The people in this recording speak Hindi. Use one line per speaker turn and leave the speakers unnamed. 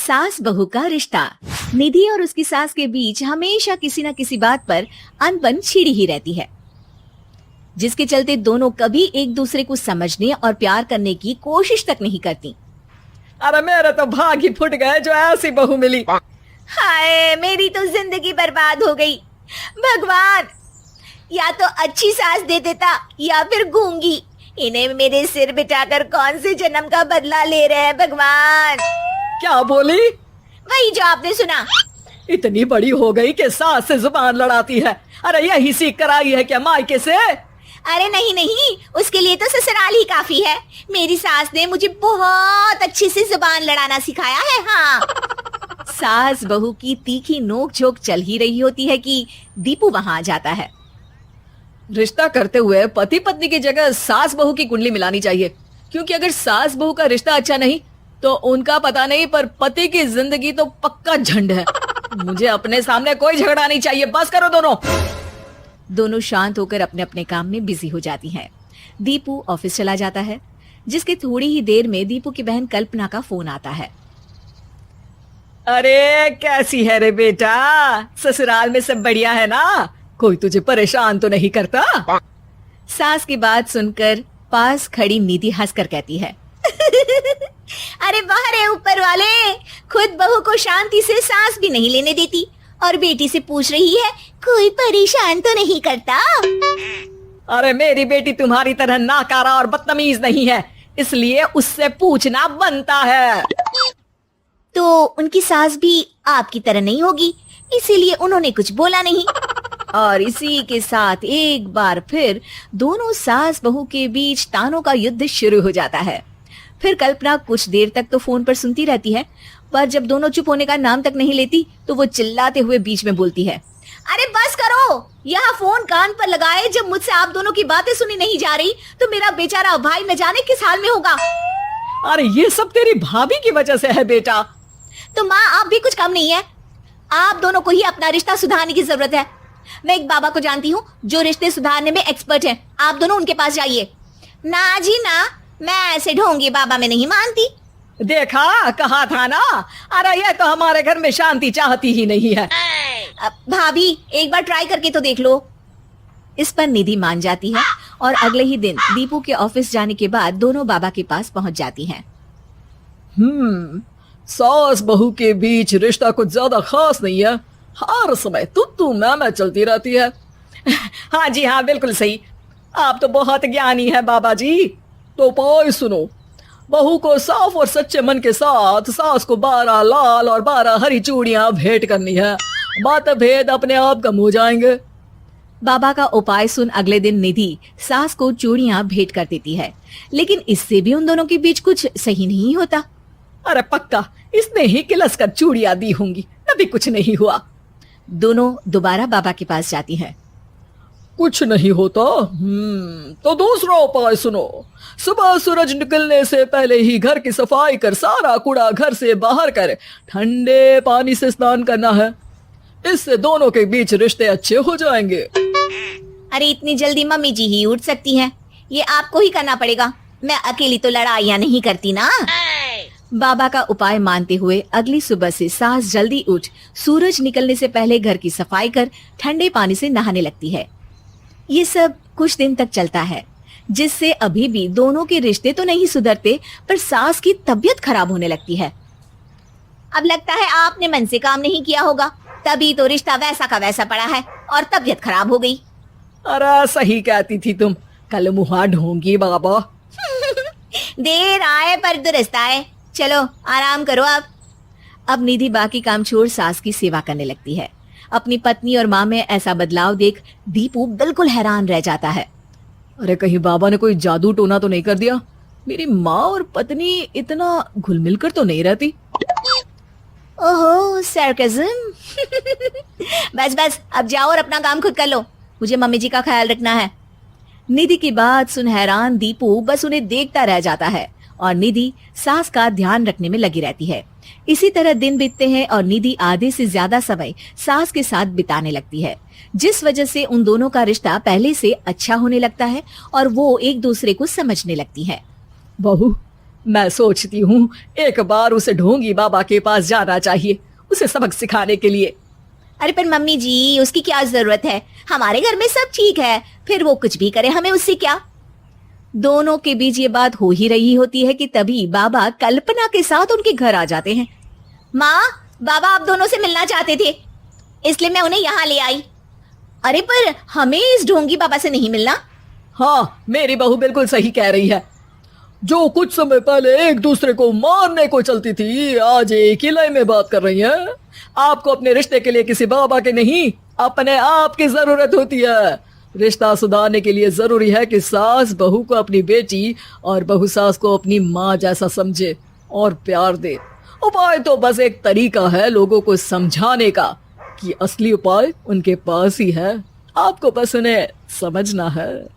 सास बहू का रिश्ता। निधि और उसकी सास के बीच हमेशा किसी न किसी बात पर अनबन छिड़ी ही रहती है, जिसके चलते दोनों कभी एक दूसरे को समझने और प्यार करने की कोशिश तक नहीं करती।
अरे मेरे तो भाग ही फुट गए जो ऐसी बहू मिली।
हाय, मेरी तो जिंदगी बर्बाद हो गई। भगवान, या तो अच्छी सास दे देता या फिर गूंगी। इन्हें मेरे सिर बिठाकर कौन से जन्म का बदला ले रहे हैं भगवान।
क्या बोली?
वही जो आपने सुना।
इतनी बड़ी हो गई कि सास से जुबान लड़ाती है। अरे यही सीख कर आई है क्या मायके से?
अरे नहीं नहीं, उसके लिए तो ससुराल ही काफी है। मेरी सास ने मुझे बहुत अच्छे से जुबान लड़ाना सिखाया है। हाँ। सास बहू की तीखी नोक-झोंक चल ही रही होती है कि दीपू वहां आ जाता है।
रिश्ता करते हुए पति पत्नी की जगह सास बहू की कुंडली मिलानी चाहिए, क्योंकि अगर सास बहू का रिश्ता अच्छा नहीं तो उनका पता नहीं, पर पति की जिंदगी तो पक्का झंड है। मुझे अपने सामने कोई झगड़ा नहीं चाहिए, बस करो दोनों।
दोनों शांत होकर अपने अपने काम में बिजी हो जाती हैं। दीपू ऑफिस चला जाता है, जिसके थोड़ी ही देर में दीपू की बहन कल्पना का फोन आता है।
अरे कैसी है रे बेटा? ससुराल में सब बढ़िया है ना? कोई तुझे परेशान तो नहीं करता?
सास की बात सुनकर पास खड़ी निधि हंसकर कहती है, अरे वाह रे ऊपर वाले, खुद बहू को शांति से सांस भी नहीं लेने देती और बेटी से पूछ रही है कोई परेशान तो नहीं करता।
अरे मेरी बेटी तुम्हारी तरह नाकारा और बदतमीज नहीं है, इसलिए उससे पूछना बनता है।
तो उनकी सास भी आपकी तरह नहीं होगी, इसीलिए उन्होंने कुछ बोला नहीं। और इसी के साथ एक बार फिर दोनों सास बहू के बीच तानों का युद्ध शुरू हो जाता है। फिर कल्पना कुछ देर तक तो फोन पर सुनती रहती है, पर जब दोनों चुप होने का नाम तक नहीं लेती तो वो चिल्लाते हुए बीच में बोलती है, अरे बस करो, यहाँ फोन कान पर लगाए जब मुझसे आप दोनों की बातें सुनी नहीं जा रही तो मेरा बेचारा भाई न जाने किस हाल में होगा।
अरे ये सब तेरी भाभी की वजह से है बेटा।
तो माँ, आप भी कुछ कम नहीं है। आप दोनों को ही अपना रिश्ता सुधारने की जरूरत है। मैं एक बाबा को जानती हूँ जो रिश्ते सुधारने में एक्सपर्ट है, आप दोनों उनके पास जाइए। ना जी ना, मैं ऐसे ढोंगी बाबा में नहीं मानती।
देखा, कहा था ना। अरे ये तो हमारे घर में शांति चाहती ही नहीं है।
भाभी, एक बार ट्राई करके तो देख लो। इस पर निधि मान जाती है और अगले ही दिन दीपू के ऑफिस जाने के बाद दोनों बाबा के पास पहुंच जाती हैं।
सास बहू के बीच रिश्ता कुछ ज्यादा खास नहीं है, हर समय तू मैं चलती रहती है। हाँ जी हाँ, बिल्कुल सही। आप तो बहुत ज्ञानी है बाबा जी। तो पाई सुनो, बहू को साफ और सच्चे मन के साथ सास को 12 लाल और 12 हरी चूड़ियां भेंट करनी है। बात भेद अपने आप कम हो जाएंगे।
बाबा का उपाय सुन अगले दिन निधि सास को चूड़ियां भेंट कर देती है, लेकिन इससे भी उन दोनों के बीच कुछ सही नहीं होता।
अरे पक्का इसने ही किलस कर चूड़ियां दी होंगी, तभी कुछ नहीं हुआ।
दोनों दोबारा बाबा के पास जाती हैं।
कुछ नहीं होता। तो दूसरा उपाय सुनो। सुबह सूरज निकलने से पहले ही घर की सफाई कर सारा कूड़ा घर से बाहर कर ठंडे पानी से स्नान करना है। इससे दोनों के बीच रिश्ते अच्छे हो जाएंगे।
अरे इतनी जल्दी मम्मी जी ही उठ सकती हैं, ये आपको ही करना पड़ेगा। मैं अकेली तो लड़ाइयाँ नहीं करती ना। बाबा का उपाय मानते हुए अगली सुबह से सास जल्दी उठ सूरज निकलने से पहले घर की सफाई कर ठंडे पानी से नहाने लगती है। ये सब कुछ दिन तक चलता है, जिससे अभी भी दोनों के रिश्ते तो नहीं सुधरते, पर सास की तबीयत खराब होने लगती है। अब लगता है आपने मन से काम नहीं किया होगा, तभी तो रिश्ता वैसा का वैसा पड़ा है और तबीयत खराब हो गई।
अरे सही कहती थी तुम, कल मुहा ढोंगी बाबा।
देर आए पर दुरुस्त आए। चलो आराम करो आप। अब निधि बाकी काम छोड़ सास की सेवा करने लगती है। अपनी पत्नी और माँ में ऐसा बदलाव देख दीपू बिल्कुल हैरान रह जाता है।
अरे कहीं बाबा ने कोई जादू टोना तो नहीं कर दिया? मेरी माँ और पत्नी इतना घुल मिल कर तो नहीं रहती।
ओहो, सरकाज़म। बस बस, अब जाओ और अपना काम खुद कर लो, मुझे मम्मी जी का ख्याल रखना है। निधि की बात सुन हैरान दीपू बस उन्हें देखता रह जाता है और निधि सास का ध्यान रखने में लगी रहती है। इसी तरह दिन बीतते हैं और निधि आधे से ज्यादा समय सास के साथ बिताने लगती है, जिस वजह से उन दोनों का रिश्ता पहले से अच्छा होने लगता है और वो एक दूसरे को समझने लगती है।
बहू, मैं सोचती हूँ एक बार उसे ढोंगी बाबा के पास जाना चाहिए, उसे सबक सिखाने के लिए।
अरे पर मम्मी जी, उसकी क्या जरूरत है? हमारे घर में सब ठीक है, फिर वो कुछ भी करे, हमें उससे क्या। दोनों के बीच ये बात हो ही रही होती है कि तभी बाबा कल्पना के साथ उनके घर आ जाते हैं। माँ, बाबा आप दोनों से मिलना चाहते थे, इसलिए मैं उन्हें यहाँ ले आई। अरे पर हमें इस ढोंगी बाबा से नहीं मिलना।
हाँ, मेरी बहू बिल्कुल सही कह रही है। जो कुछ समय पहले एक दूसरे को मारने को चलती थी, आज एक ही लय में बात कर रही है। आपको अपने रिश्ते के लिए किसी बाबा के नहीं, अपने आप की जरूरत होती है। रिश्ता सुधारने के लिए जरूरी है कि सास बहू को अपनी बेटी और बहू सास को अपनी माँ जैसा समझे और प्यार दे। उपाय तो बस एक तरीका है लोगों को समझाने का कि असली उपाय उनके पास ही है, आपको बस उन्हें समझना है।